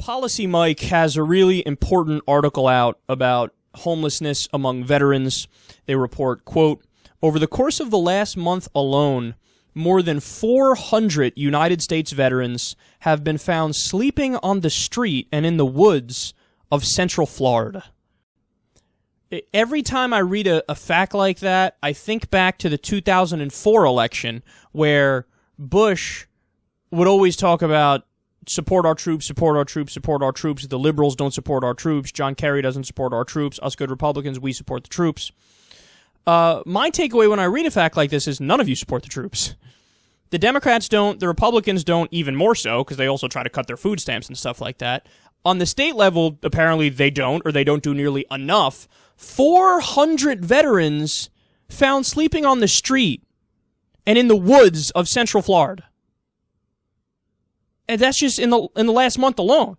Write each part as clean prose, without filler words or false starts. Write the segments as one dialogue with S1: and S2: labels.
S1: Policy Mike has a really important article out about homelessness among veterans. They report, quote, over the course of the last month alone, more than 400 United States veterans have been found sleeping on the street and in the woods of Central Florida. Every time I read a fact like that, I think back to the 2004 election where Bush would always talk about support our troops, support our troops, support our troops. The liberals don't support our troops. John Kerry doesn't support our troops. Us good Republicans, we support the troops. My takeaway when I read a fact like this is none of you support the troops. The Democrats don't, the Republicans don't, even more so, because they also try to cut their food stamps and stuff like that. On the state level, apparently they don't, or they don't do nearly enough. 400 veterans found sleeping on the street and in the woods of Central Florida. And that's just in the last month alone.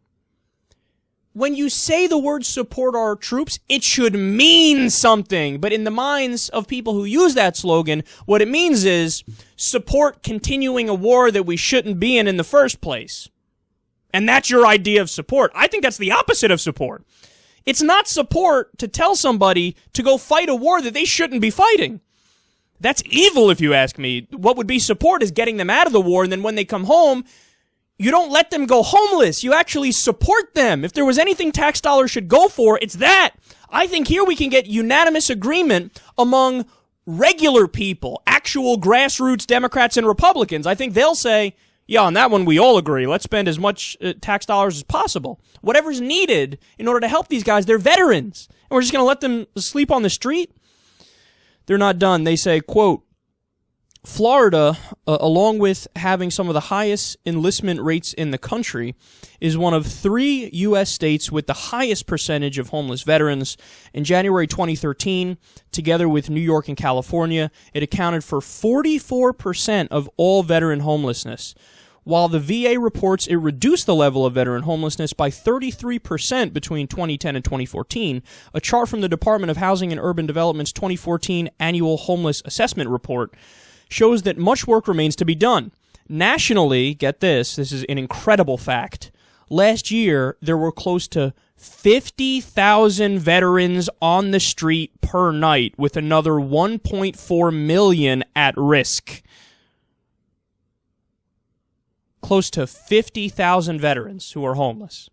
S1: When you say the word support our troops, it should mean something. But in the minds of people who use that slogan, what it means is support continuing a war that we shouldn't be in the first place. And that's your idea of support. I think that's the opposite of support. It's not support to tell somebody to go fight a war that they shouldn't be fighting. That's evil, if you ask me. What would be support is getting them out of the war, and then when they come home, you don't let them go homeless. You actually support them. If there was anything tax dollars should go for, it's that. I think here we can get unanimous agreement among regular people, actual grassroots Democrats and Republicans. I think they'll say, yeah, on that one we all agree. Let's spend as much tax dollars as possible. Whatever's needed in order to help these guys. They're veterans. And we're just going to let them sleep on the street? They're not done. They say, quote, Florida, along with having some of the highest enlistment rates in the country, is one of 3 U.S. states with the highest percentage of homeless veterans. In January 2013, together with New York and California, it accounted for 44% of all veteran homelessness. While the VA reports it reduced the level of veteran homelessness by 33% between 2010 and 2014, a chart from the Department of Housing and Urban Development's 2014 Annual Homeless Assessment Report shows that much work remains to be done. Nationally, get this is an incredible fact, last year there were close to 50,000 veterans on the street per night, with another 1.4 million at risk. Close to 50,000 veterans who are homeless.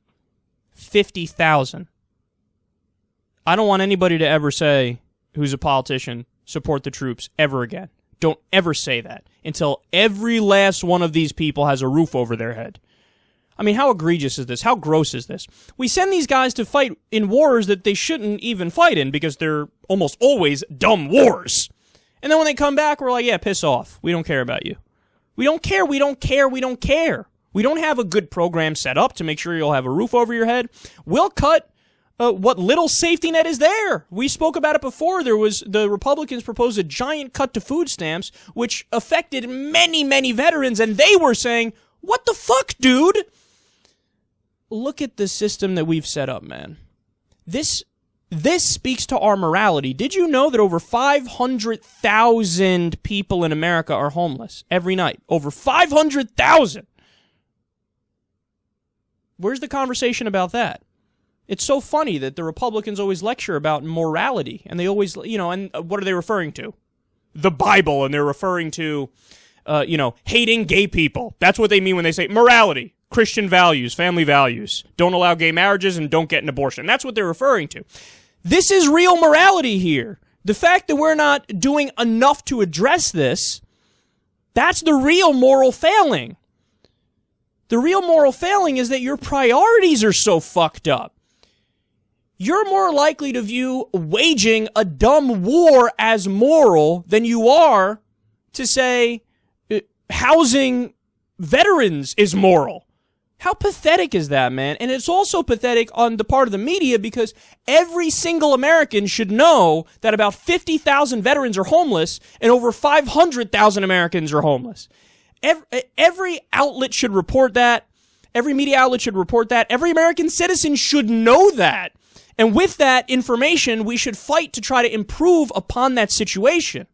S1: 50,000. I don't want anybody to ever say, who's a politician, support the troops ever again. Don't ever say that until every last one of these people has a roof over their head. I mean, how egregious is this? How gross is this? We send these guys to fight in wars that they shouldn't even fight in because they're almost always dumb wars. And then when they come back, we're like, yeah, piss off. We don't care about you. We don't care. We don't care. We don't care. We don't have a good program set up to make sure you'll have a roof over your head. We'll cut what little safety net is there. We spoke about it before. The Republicans proposed a giant cut to food stamps, which affected many, many veterans, and they were saying, what the fuck, dude? Look at the system that we've set up, man. This speaks to our morality. Did you know that over 500,000 people in America are homeless every night? Over 500,000. Where's the conversation about that? It's so funny that the Republicans always lecture about morality, and they always, and what are they referring to? The Bible, and they're referring to, hating gay people. That's what they mean when they say morality, Christian values, family values. Don't allow gay marriages and don't get an abortion. That's what they're referring to. This is real morality here. The fact that we're not doing enough to address this, that's the real moral failing. The real moral failing is that your priorities are so fucked up. You're more likely to view waging a dumb war as moral than you are to say housing veterans is moral. How pathetic is that, man? And it's also pathetic on the part of the media because every single American should know that about 50,000 veterans are homeless and over 500,000 Americans are homeless. Every outlet should report that. Every media outlet should report that. Every American citizen should know that. And with that information, we should fight to try to improve upon that situation.